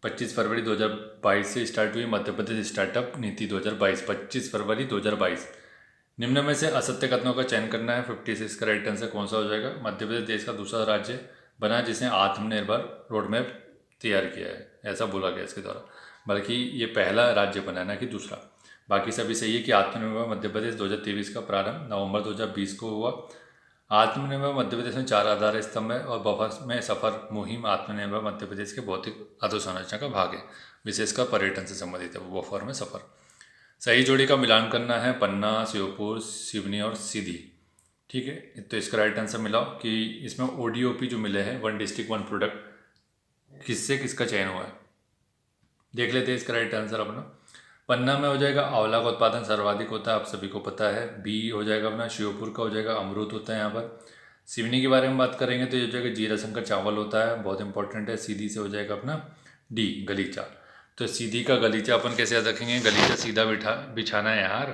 [SPEAKER 1] 25 फरवरी 2022 से स्टार्ट हुई मध्य प्रदेश स्टार्टअप नीति 2022, 25 फरवरी 2022। निम्न में से असत्य कथनों का चयन करना है। 56 का राइट आंसर कौन सा हो जाएगा। मध्य प्रदेश देश का दूसरा राज्य बना जिसने आत्मनिर्भर रोड मैप तैयार किया है, ऐसा बोला गया इसके द्वारा, बल्कि ये पहला राज्य बना ना कि दूसरा। बाकी सभी सही है कि आत्मनिर्भर मध्य प्रदेश 2023 का प्रारंभ नवंबर 2020 को हुआ। आत्मनिर्भर मध्य प्रदेश में 4 आधार स्तंभ है और बफर में सफर मुहिम आत्मनिर्भर मध्य प्रदेश के भौतिक अधोसंरचना का भाग है, विशेषकर पर्यटन से संबंधित है वो बफर में सफर। सही जोड़ी का मिलान करना है पन्ना, श्योपुर, सिवनी और सीधी। ठीक है, तो इसका राइट आंसर मिला कि इसमें ओडीओपी जो मिले हैं, 1 डिस्ट्रिक्ट 1 प्रोडक्ट, किससे किसका चयन हुआ है देख लेते हैं। इसका राइट आंसर अपना पन्ना में हो जाएगा आंवला का उत्पादन सर्वाधिक होता है, आप सभी को पता है। बी हो जाएगा अपना श्योपुर का हो जाएगा अमरूद होता है यहाँ पर। सिवनी के बारे में बात करेंगे तो ये हो जाएगा जीरा शंकर चावल होता है, बहुत इंपॉर्टेंट है। सीधी से हो जाएगा अपना डी, गलीचा। तो सीधी का गलीचा अपन कैसे याद रखेंगे, गलीचा सीधा बिछाना है यार,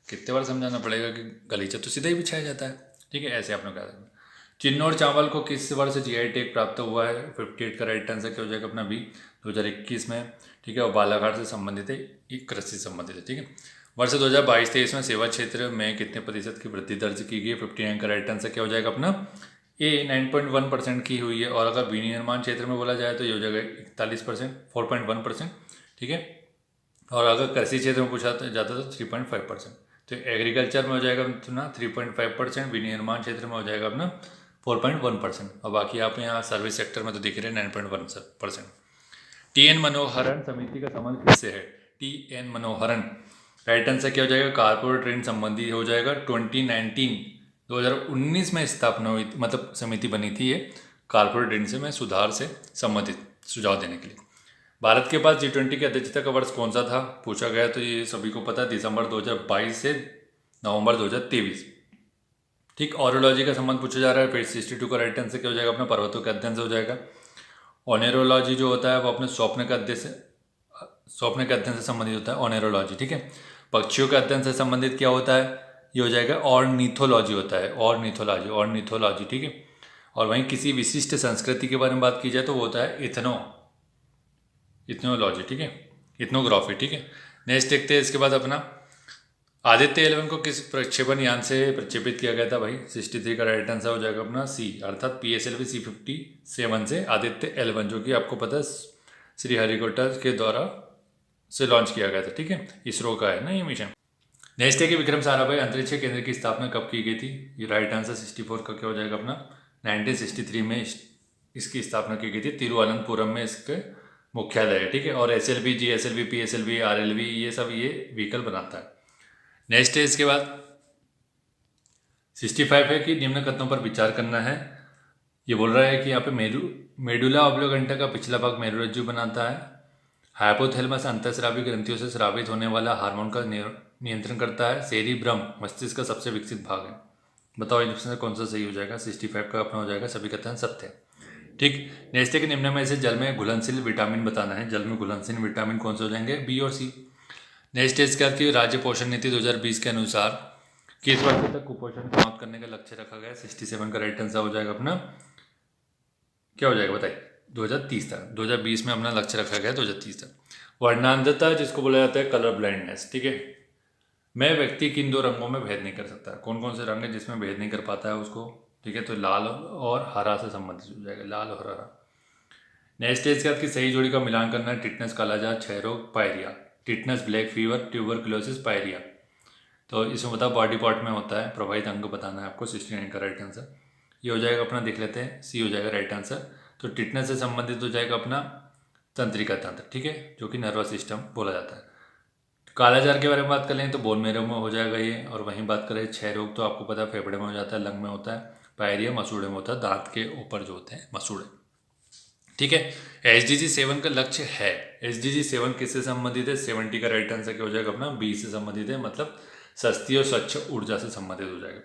[SPEAKER 1] कितने बार समझाना पड़ेगा कि गलीचा तो सीधा ही बिछाया जाता है। ठीक है, ऐसे आपने कहा। चिन्नौर चावल को किस वर्ष जीआई टैग प्राप्त हुआ है। 58 का राइट आंसर क्या हो जाएगा अपना बी, 2021 में। ठीक है, और बालाघाट से संबंधित है, कृषि से संबंधित है। ठीक है, वर्ष 2022-23 में सेवा क्षेत्र में कितने प्रतिशत की वृद्धि दर्ज की गई है। 59 का राइट आंसर क्या हो जाएगा अपना ए, 9.1% की हुई है। और अगर विनिर्माण क्षेत्र में बोला जाए तो ये हो जाएगा 41%, 4.1%। ठीक है, और अगर कृषि क्षेत्र में पूछा जाता तो 3.5%। तो एग्रीकल्चर में हो जाएगा अपना 3.5%, विनिर्माण क्षेत्र में हो जाएगा अपना 4.1%, और बाकी आप यहाँ सर्विस सेक्टर में तो दिख रहे हैं 9.1%। टीएन मनोहरन समिति का संबंध किससे है। टीएन मनोहरन, राइट आंसर क्या हो जाएगा कारपोरेट ऋण संबंधी हो जाएगा। 2019 में स्थापना हुई, मतलब समिति बनी थी ये कारपोरेट ऋण से में सुधार से संबंधित सुझाव देने के लिए। भारत के पास G20 की अध्यक्षता का वर्ष कौन सा था पूछा गया तो ये सभी को पता है, दिसंबर 2022 से नवंबर 2023। ठीक, ऑरोलॉजी का संबंध पूछा जा रहा है। फिर 62 का राइट आंसर क्या हो जाएगा अपना पर्वतों के अध्ययन से हो जाएगा। ऑनेरोलॉजी जो होता है वो अपने स्वप्न के अध्ययन से संबंधित होता है ऑनेरोलॉजी। ठीक है, पक्षियों के अध्ययन से संबंधित क्या होता है, ये हो जाएगा ऑर्निथोलॉजी होता है, ऑर्निथोलॉजी। ठीक है, और वहीं किसी विशिष्ट संस्कृति के बारे में बात की जाए तो वो होता है इथनोलॉजी। ठीक है, इथनोग्राफी। ठीक है, नेक्स्ट देखते हैं इसके बाद अपना आदित्य 11 को किस प्रक्षेपण यान से प्रक्षेपित किया गया था भाई। 63 का राइट आंसर हो जाएगा अपना सी, अर्थात PSLV C-57 से आदित्य 11, जो कि आपको पता है श्रीहरिकोटा के द्वारा से लॉन्च किया गया था। ठीक है, इसरो का है ना ये मिशन। नेक्स्ट है कि विक्रम साराभाई अंतरिक्ष केंद्र की स्थापना कब की गई थी। ये राइट आंसर 64 का क्या हो जाएगा अपना 1963 में इसकी स्थापना की गई थी। तिरुवनंतपुरम में इसके मुख्यालय है, ठीक है। और SLV, GSLV, PSLV, RLV ये सब ये व्हीकल बनाता है। नेक्स्ट है इसके बाद 65 है कि निम्न कथनों पर विचार करना है। ये बोल रहा है कि यहाँ पे मेडुला ऑब्लिगेंटा का पिछला भाग मेरुरज्जु बनाता है। हाइपोथैलेमस अंतःस्रावी ग्रंथियों से स्रावित होने वाला हार्मोन का नियंत्रण करता है। सेरिब्रम मस्तिष्क का सबसे विकसित भाग है। बताओ इनमें से कौन सा सही हो जाएगा। 65 का अपना हो जाएगा सभी कथन सत्य, ठीक। नेक्स्ट है कि निम्न में से जल में घुलनशील विटामिन बताना है। जल में घुलनशील विटामिन कौन से हो जाएंगे, बी और सी। नेक्स्ट है इसके बाद की राज्य पोषण नीति 2020 के अनुसार किस वर्ष तक कुपोषण समाप्त करने का लक्ष्य रखा गया। 67 का राइट आंसर हो जाएगा अपना क्या हो जाएगा बताइए 2030 तक। 2020 में अपना लक्ष्य रखा गया 2030 तक। वर्णांधता जिसको बोला जाता है कलर ब्लाइंडनेस, ठीक है। मैं व्यक्ति किन दो रंगों में भेद नहीं कर सकता। कौन कौन से रंग है जिसमें भेद नहीं कर पाता है उसको, ठीक है। तो लाल और हरा से संबंधित हो जाएगा, लाल और हरा। नेक्स्ट है इसके बाद की सही जोड़ी का मिलान करना है। टिटनेस, कालाजार, क्षय रोग, pyorrhoea. Tetanus, black fever, tuberculosis, pyorrhoea. तो इसमें बताओ बॉडी पार्ट में होता है, प्रभावित अंग बताना है आपको। 69 का राइट आंसर ये हो जाएगा अपना, देख लेते हैं, सी हो जाएगा राइट आंसर। तो टिटनेस से संबंधित हो जाएगा अपना तंत्रिका तंत्र, ठीक है, जो कि नर्वस सिस्टम बोला जाता है। कालाजार के बारे में बात कर लें तो बोन मैरो में हो जाएगा ये। और वहीं बात करें क्षय रोग तो आपको पता है फेफड़े में हो जाता है, लंग में होता है। पायरिया मसूड़े में होता है, दांत के ऊपर जो होते हैं मसूड़े, ठीक है। SDG 7 का लक्ष्य है। SDG 7 किससे संबंधित है। 70 का राइट आंसर क्या हो जाएगा अपना, बी से संबंधित है, मतलब सस्ती और स्वच्छ ऊर्जा से संबंधित हो जाएगा।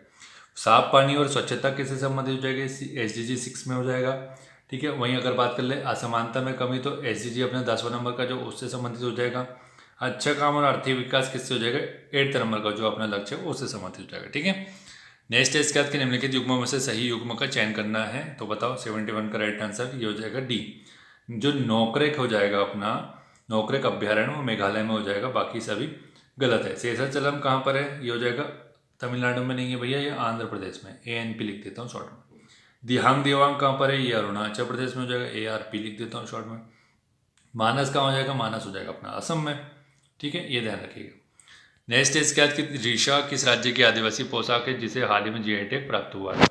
[SPEAKER 1] साफ पानी और स्वच्छता किससे संबंधित हो जाएगी, SDG 6 में हो जाएगा, ठीक है। वहीं अगर बात कर ले असमानता में कमी तो SDG अपने 10वां नंबर का जो उससे संबंधित हो जाएगा। अच्छा काम और आर्थिक विकास किससे हो जाएगा, 8 नंबर का जो अपना लक्ष्य है उससे संबंधित हो जाएगा, ठीक है। नेक्स्ट है इसके बाद के निम्नलिखित युग्मों में से सही युग्म का चयन करना है। तो बताओ 71 का राइट आंसर ये हो जाएगा डी। जो नोकरेक हो जाएगा अपना, नोकरेक अभ्यारण्य वो मेघालय में हो जाएगा, बाकी सभी गलत है। शेषाचलम कहाँ पर है, ये हो जाएगा तमिलनाडु में नहीं है भैया, ये आंध्र प्रदेश में। ANP लिख देता हूँ शॉर्ट में। दिहांग दिवांग कहाँ पर है, ये अरुणाचल प्रदेश में हो जाएगा, ARP लिख देता हूँ शॉर्ट में। मानस कहाँ हो जाएगा, मानस हो जाएगा अपना असम में, ठीक है, ये ध्यान रखिएगा। नेक्स्ट है इसके बाद की ऋषा किस राज्य की आदिवासी पोशाक है जिसे हाल ही में GI टैग प्राप्त हुआ है,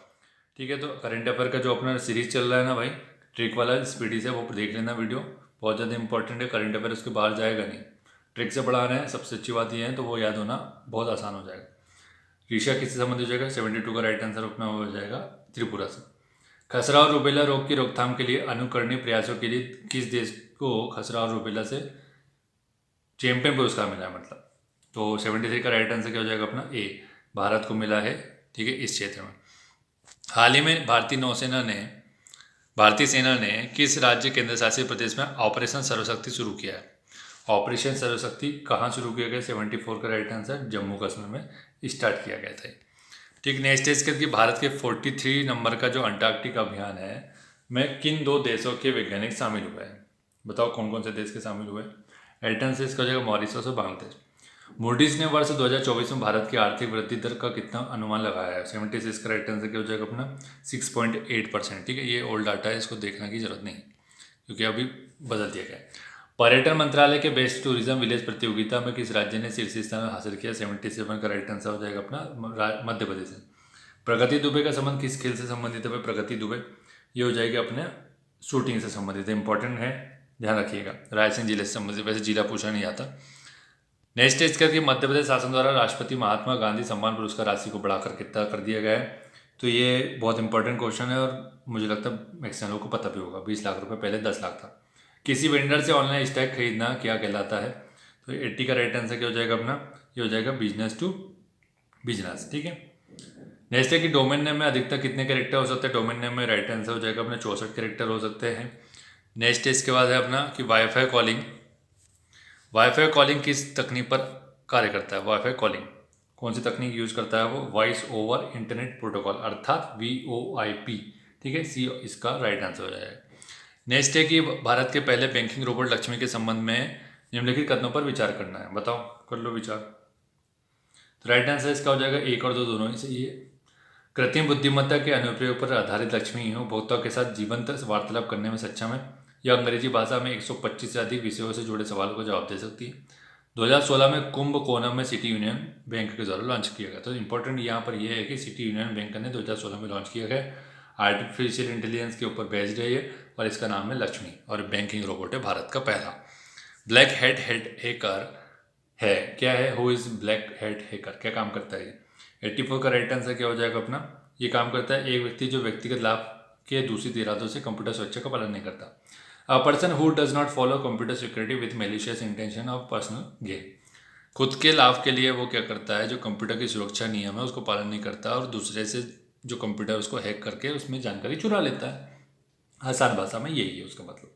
[SPEAKER 1] ठीक है। तो करंट अफेयर का जो अपना सीरीज चल रहा है ना भाई, ट्रिक वाला स्पीडी से, वो देख लेना वीडियो, बहुत ज़्यादा इंपॉर्टेंट है। करंट अफेयर उसके बाहर जाएगा नहीं, ट्रिक से पढ़ा रहे हैं, सबसे अच्छी बात यह है, तो वो याद होना बहुत आसान हो जाएगा। ऋषा किससे संबंधित हो जाएगा, 72 का राइट आंसर अपना हो जाएगा त्रिपुरा से। खसरा और रूबेला रोग की रोकथाम के लिए अनुकरणीय प्रयासों के लिए किस देश को खसरा और रूबेला से चैंपियन पुरस्कार मिला है, मतलब। तो 73 का राइट आंसर क्या हो जाएगा अपना ए, भारत को मिला है, ठीक है, इस क्षेत्र में। हाल ही में भारतीय सेना ने किस राज्य केंद्र शासित प्रदेश में ऑपरेशन सर्वशक्ति शुरू किया है। ऑपरेशन सर्वशक्ति कहाँ शुरू किया गया, 74 का राइट आंसर जम्मू कश्मीर में स्टार्ट किया गया था, ठीक। नेक्स्ट है इसके कि भारत के 43 नंबर का जो अंटार्कटिक अभियान है में किन 2 देशों के वैज्ञानिक शामिल हुए हैं। बताओ कौन कौन से देश के शामिल हुए। राइट आंसर इसका हो जाएगा मॉरिशस और बांग्लादेश। मूडीज ने वर्ष 2024 में भारत की आर्थिक वृद्धि दर का कितना अनुमान लगाया है। 76 का राइट आंसर क्या हो जाएगा अपना 6.8%, ठीक है। ये ओल्ड डाटा है, इसको देखने की जरूरत नहीं क्योंकि अभी बदल दिया गया है। पर्यटन मंत्रालय के बेस्ट टूरिज्म विलेज प्रतियोगिता में किस राज्य ने शीर्ष स्थान हासिल किया। 77 का राइट आंसर हो जाएगा अपना मध्य प्रदेश से। प्रगति दुबे का संबंध किस खेल से संबंधित है। प्रगति दुबे ये हो जाएगा अपने शूटिंग से संबंधित है, इंपॉर्टेंट है, ध्यान रखिएगा। रायसेन जिले से संबंधित, वैसे जिला पूछा नहीं आता। नेक्स्ट इस करके मध्य प्रदेश शासन द्वारा राष्ट्रपति महात्मा गांधी सम्मान पुरस्कार राशि को बढ़ाकर कितना कर दिया गया है। तो ये बहुत इंपॉर्टेंट क्वेश्चन है और मुझे लगता है मैक्सिमम लोगों को पता भी होगा। 20 लाख रुपए, पहले 10 लाख था। किसी वेंडर से ऑनलाइन स्टॉक खरीदना क्या कहलाता है। तो 80 का राइट आंसर क्या हो जाएगा अपना, ये हो जाएगा बिजनेस टू बिजनेस, ठीक है। नेक्स्ट है कि डोमेन नेम में अधिकतम कितने कैरेक्टर हो सकते हैं। डोमेन नेम में राइट आंसर हो जाएगा अपने 64 कैरेक्टर हो सकते हैं। नेक्स्ट इसके बाद है अपना कि वाईफाई कॉलिंग किस तकनीक पर कार्य करता है। वाईफाई कॉलिंग कौन सी तकनीक यूज करता है वो, वॉइस ओवर इंटरनेट प्रोटोकॉल अर्थात VoIP, ठीक है, सी इसका राइट आंसर हो जाएगा। नेक्स्ट है कि भारत के पहले बैंकिंग रोबोट लक्ष्मी के संबंध में निम्नलिखित कथनों पर विचार करना है। बताओ, कर लो विचार। तो राइट आंसर इसका हो जाएगा 1 और 2 दोनों ही सही है। कृत्रिम बुद्धिमत्ता के अनुप्रयोग पर आधारित लक्ष्मी उपभोक्ताओं के साथ जीवंत वार्तालाप करने में सक्षम है। यह अंग्रेजी भाषा में 125 से अधिक विषयों से जुड़े सवालों का जवाब दे सकती है। 2016 में कुंभकोणम में सिटी यूनियन बैंक के द्वारा लॉन्च किया गया। तो इंपॉर्टेंट यहाँ पर यह है कि सिटी यूनियन बैंक ने 2016 में लॉन्च किया गया। आर्टिफिशियल इंटेलिजेंस के ऊपर बेस्ड है ये, और इसका नाम है लक्ष्मी, और बैंकिंग रोबोट है भारत का पहला। ब्लैक हेड हैकर है, क्या है, who is black head hacker, क्या काम करता है ये? 84 का राइट आंसर क्या हो जाएगा अपना? ये काम करता है एक व्यक्ति जो व्यक्तिगत लाभ के दूषित इरादों से कंप्यूटर सुरक्षा का पालन नहीं करता। A person who does not follow computer security with malicious intention of personal gain, खुद के लाभ के लिए वो क्या करता है, जो कंप्यूटर की सुरक्षा नियम है उसको पालन नहीं करता और दूसरे से जो कंप्यूटर उसको हैक करके उसमें जानकारी चुरा लेता है। आसान भाषा में यही है उसका मतलब।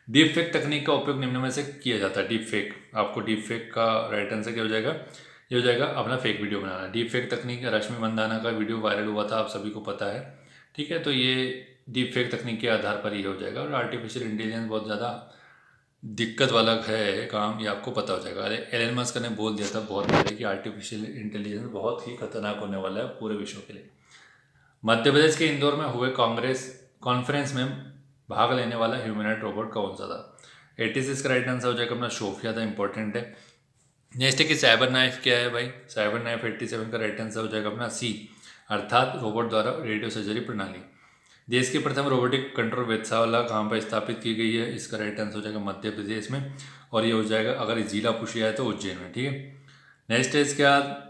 [SPEAKER 1] डीप फेक तकनीक का उपयोग निम्न में से किया जाता है। डीप फेक, आपको डीप फेक का राइट आंसर क्या हो जाएगा? ये हो जाएगा अपना फेक वीडियो बनाना। डीप फेक तकनीक, रश्मि मंदाना का वीडियो वायरल हुआ था, आप सभी को पता है, ठीक है। तो ये डीप फेक तकनीक के आधार पर ये हो जाएगा। और आर्टिफिशियल इंटेलिजेंस बहुत ज़्यादा दिक्कत वाला है काम, ये आपको पता हो जाएगा। एलन मस्क ने बोल दिया था बहुत पहले कि आर्टिफिशियल इंटेलिजेंस बहुत ही खतरनाक होने वाला है पूरे विश्व के लिए। मध्य प्रदेश के इंदौर में हुए कॉन्फ्रेंस में भाग लेने वाला ह्यूमनॉइड रोबोट कौन सा था? 86 का राइट आंसर हो जाएगा अपना सोफिया था, इंपॉर्टेंट है। नेक्स्ट है कि साइबर नाइफ क्या है भाई? साइबर नाइफ 87 का राइट आंसर हो जाएगा अपना सी, अर्थात रोबोट द्वारा रेडियो सर्जरी प्रणाली। देश की प्रथम रोबोटिक कंट्रोल वेधशाला कहाँ पर स्थापित की गई है? इसका राइट आंसर हो जाएगा मध्य प्रदेश में, और ये हो जाएगा, अगर जिला पूछा है तो उज्जैन में, ठीक है। नेक्स्ट है इसके बाद,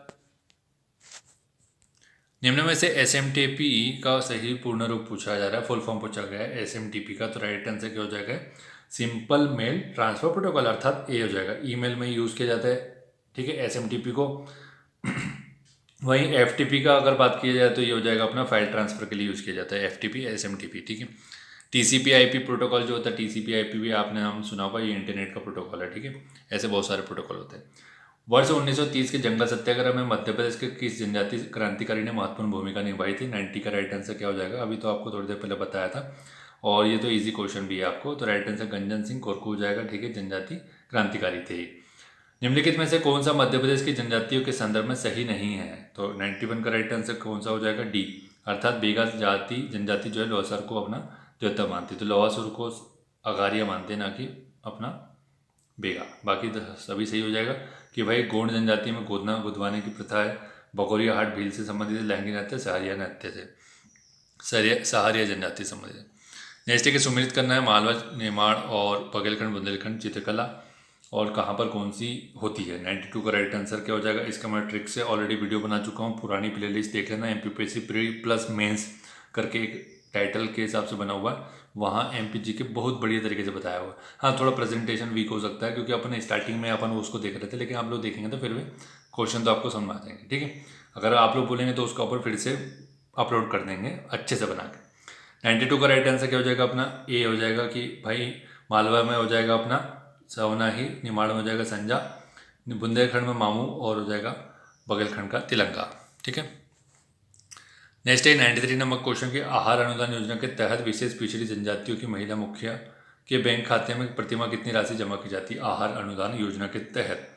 [SPEAKER 1] निम्न में से SMTP का सही पूर्ण रूप पूछा जा रहा है, फुल फॉर्म पूछा गया है SMTP का। तो राइट आंसर क्या हो जाएगा? सिंपल मेल ट्रांसफर प्रोटोकॉल, अर्थात ए हो जाएगा। ईमेल में यूज़ किया जाता है, ठीक है, SMTP को। वहीं FTP का अगर बात की जाए तो ये हो जाएगा अपना फाइल ट्रांसफ़र के लिए यूज़ किया जाता है, FTP SMTP, ठीक है। TCP/IP प्रोटोकॉल जो होता है, TCP/IP भी आपने नाम सुना होगा, ये इंटरनेट का प्रोटोकॉल है, ठीक है। ऐसे बहुत सारे प्रोटोकॉल होते हैं। वर्ष 1930 के जंगल सत्याग्रह में मध्य प्रदेश के किस जनजाति क्रांतिकारी ने महत्वपूर्ण भूमिका निभाई थी? 90 का राइट आंसर क्या हो जाएगा? अभी तो आपको थोड़ी देर पहले बताया था, और ये तो इजी क्वेश्चन भी है आपको। तो राइट आंसर गंजन सिंह कोरकू हो जाएगा, ठीक है, जनजाति क्रांतिकारी थे। निम्नलिखित में से कौन सा मध्य प्रदेश की जनजातियों के संदर्भ में सही नहीं है? तो 91 का राइट आंसर कौन सा हो जाएगा? डी, अर्थात बेगा जनजाति जो है लोहासर को अपना देवता मानती है। तो लोहासुर को अगारिया मानते हैं, ना कि अपना बेगा। बाकी सभी सही हो जाएगा कि भाई गोंड जनजाति में गोदना गुदवाने की प्रथा है। बगोरिया हाट भील से संबंधित है। लहंगी नृत्य सहारिया नृत्य से सहारिया जनजाति संबंधित है। नेक्स्ट है कि सुमिलित करना है मालवा, नेमाड़ और बघेलखंड बुंदेलखंड चित्रकला और कहाँ पर कौन सी होती है। 92 का राइट आंसर क्या हो जाएगा? इसका मैं ट्रिक से ऑलरेडी वीडियो बना चुका हूँ, पुरानी प्लेलिस्ट देख लेना। MPPSC प्री प्लस मेंस करके एक टाइटल के हिसाब से बना हुआ है, वहाँ MPG के बहुत बढ़िया तरीके से बताया हुआ है। हाँ, थोड़ा प्रेजेंटेशन वीक हो सकता है क्योंकि अपन स्टार्टिंग में अपन उसको देख रहे थे, लेकिन आप लोग देखेंगे तो फिर भी क्वेश्चन तो आपको समझ में आ जाएंगे, ठीक है। अगर आप लोग बोलेंगे तो उसका ऊपर फिर से अपलोड कर देंगे अच्छे से बना के। 92 का राइट आंसर क्या हो जाएगा अपना? ए हो जाएगा कि भाई मालवा में हो जाएगा अपना सवनाही, निमाड़ में हो जाएगा संजा, बुंदेलखंड में मामू, और हो जाएगा बघेलखंड का तिलंगा, ठीक है। नेक्स्ट है 93 नंबर क्वेश्चन की आहार अनुदान योजना के तहत विशेष पिछड़ी जनजातियों की महिला मुखिया के बैंक खाते में प्रतिमाह कितनी राशि जमा की जाती है आहार अनुदान योजना के तहत?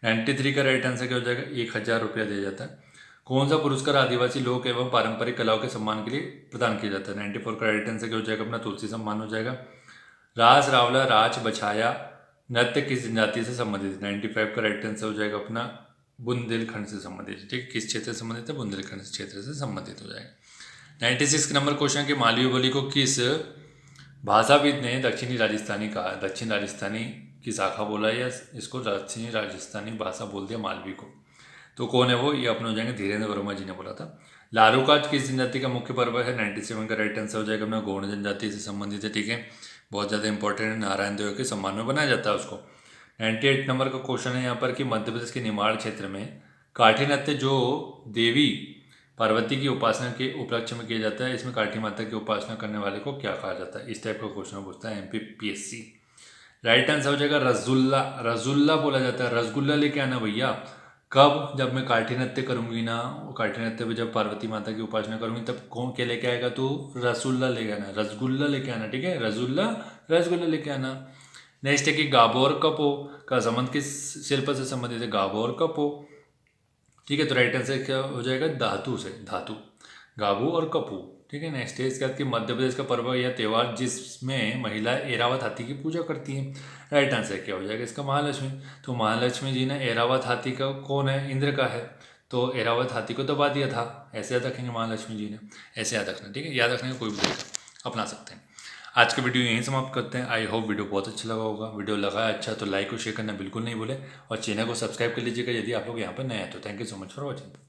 [SPEAKER 1] 93 का राइट आंसर क्या हो जाएगा? 1000 रुपया दिया जाता है। कौन सा पुरस्कार आदिवासी लोक एवं पारंपरिक कलाओं के सम्मान के लिए प्रदान किया जाता है? 94 का राइट आंसर क्या हो जाएगा अपना? तुलसी सम्मान हो जाएगा। रास रावला राज बछाया नृत्य किस जनजाति से संबंधित है? 95 का राइट आंसर हो जाएगा अपना बुंदेलखंड से संबंधित, ठीक है। किस क्षेत्र से संबंधित है? बुंदेलखंड क्षेत्र से संबंधित हो जाएगा। 96 नंबर क्वेश्चन की मालवी बोली को किस भाषाविद ने दक्षिणी राजस्थानी कहा? दक्षिण राजस्थानी की शाखा बोला या इसको दक्षिणी राजस्थानी भाषा बोल दिया मालवी को? तो कौन है वो? ये अपने हो जाएंगे धीरेन्द्र वर्मा जी ने बोला था। लारूकाज किस जनजाति का मुख्य पर्व है? 97 का राइट आंसर हो जाएगा अपना गोंड जनजाति से संबंधित है, ठीक है। बहुत ज़्यादा इंपॉर्टेंट है, नारायण देव के सम्मान में बनाया जाता है उसको। 98 नंबर का क्वेश्चन है यहाँ पर कि मध्य प्रदेश के निमाड़ क्षेत्र में काठी नृत्य जो देवी पार्वती की उपासना के उपलक्ष्य में किया जाता है, इसमें काठी माता की उपासना करने वाले को क्या कहा जाता है? इस टाइप का क्वेश्चन पूछता है MPPSC। राइट आंसर हो जाएगा रसगुल्ला। रसगुल्ला बोला जाता है। रसगुल्ला लेके आना भैया। कब? जब मैं काठी नृत्य करूँगी ना, काठी नृत्य में जब पार्वती माता की उपासना करूँगी तब कौन क्या लेके आएगा? तो रसगुल्ला लेके आना, रसगुल्ला लेके आना, ठीक है। रसगुल्ला लेके आना। नेक्स्ट है कि गाबो और कपो का संबंध किस शिल्प से संबंधित है? गाबो और कपो, ठीक है। तो राइट आंसर क्या हो जाएगा? धातु से, धातु। गाबू और कपू, ठीक है। नेक्स्ट है इसके बाद कि मध्य प्रदेश का पर्व या त्यौहार जिसमें महिला एरावत हाथी की पूजा करती है। राइट आंसर क्या हो जाएगा इसका? महालक्ष्मी। तो महालक्ष्मी जी ने एरावत हाथी का कौन है? इंद्र का है, तो एरावत हाथी को दबा दिया था। ऐसे याद रखेंगे महालक्ष्मी जी ने, ऐसे याद रखना, ठीक है। याद रखने का कोई भी तरीका अपना सकते हैं। आज का वीडियो यहीं समाप्त करते हैं। आई होप वीडियो बहुत अच्छा लगा होगा। वीडियो लगा है अच्छा तो लाइक और शेयर करना बिल्कुल नहीं भूलें और चैनल को सब्सक्राइब कर लीजिएगा यदि आप लोग यहाँ पर नए हैं तो। Thank you so much for watching.